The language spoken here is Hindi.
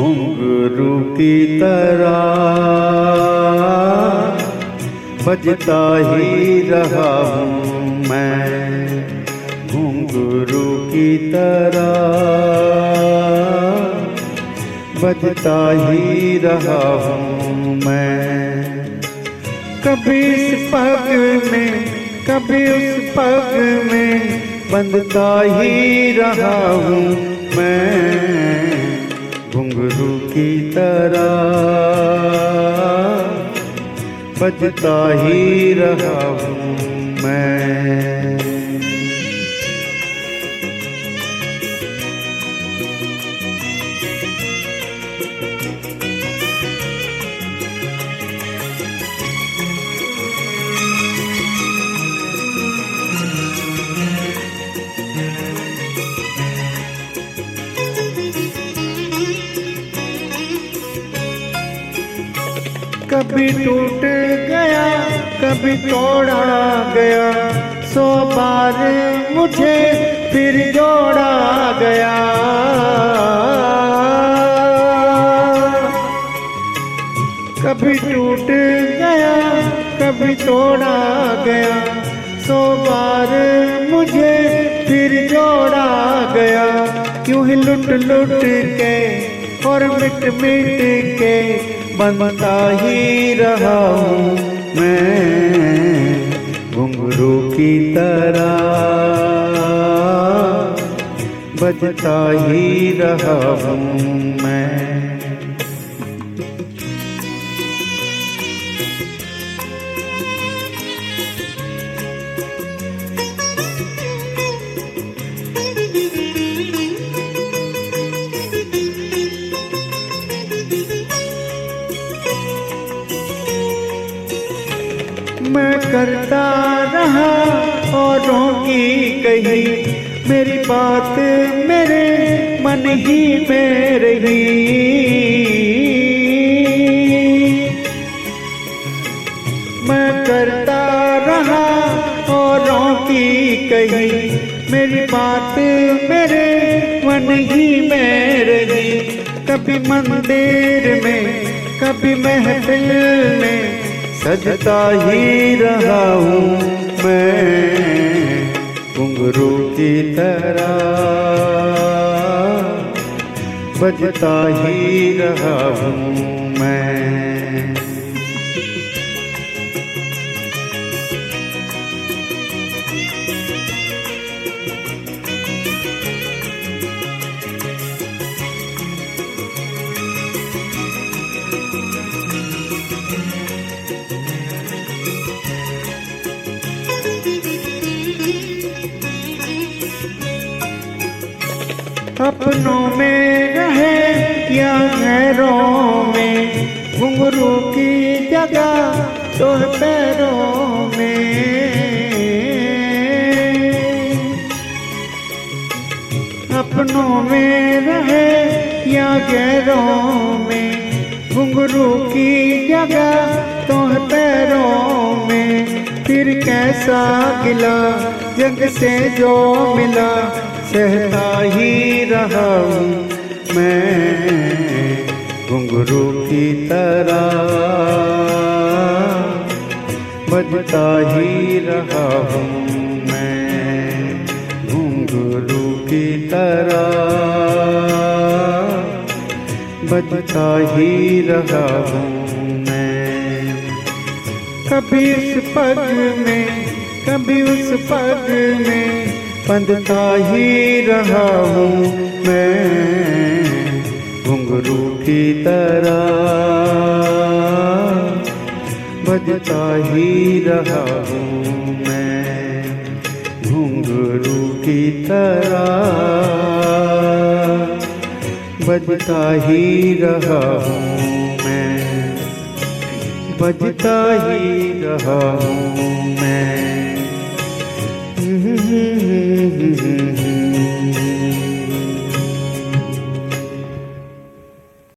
घुंघरू की तरह बजता ही रहा हूँ मैं, घुंघरू की तरह बजता ही रहा हूँ मैं। कभी इस पग में कभी उस पग में बंधता ही रहा हूँ मैं, घुंघरू की तरह बजता ही रहा हूँ मैं। कभी टूट गया कभी तोड़ा गया, 100 बार मुझे फिर जोड़ा गया। कभी टूट गया कभी तोड़ा गया, 100 बार मुझे फिर जोड़ा गया। यूं ही लुट लुट के और मिट मिट के बनता ही रहा हूँ मैं, घुंघरू की तरह बजता ही रहा हूँ मैं। मैं करता रहा औरों की कही, मेरी बात मेरे मन ही में रही। मैं करता रहा औरों की कही, मेरी बात मेरे मन ही में रही। कभी मंदिर में कभी महफिल में सजता ही रहा हूँ मैं, घुंघरू की तरह बजता ही रहा हूँ मैं। अपनों में रहे या गैरों में, घुंघरू की जगह तो पैरों में। अपनों में रहे या गैरों में, घुंघरू की जगह तो पैरों में। फिर कैसा गिला जग से जो मिला, सहता ही रहा हूँ मैं, घुंघरू की तरह बजता ही रहा हूँ मैं, घुंघरू की तरह बजता ही रहा हूँ मैं। कभी इस पग में कभी उस पग में बंधता ही रहा हूँ मैं, घुंघरू की तरह बजता ही रहा हूँ मैं, घुंघरू की तरह बजता ही रहा हूँ मैं, बजता ही रहा हूँ।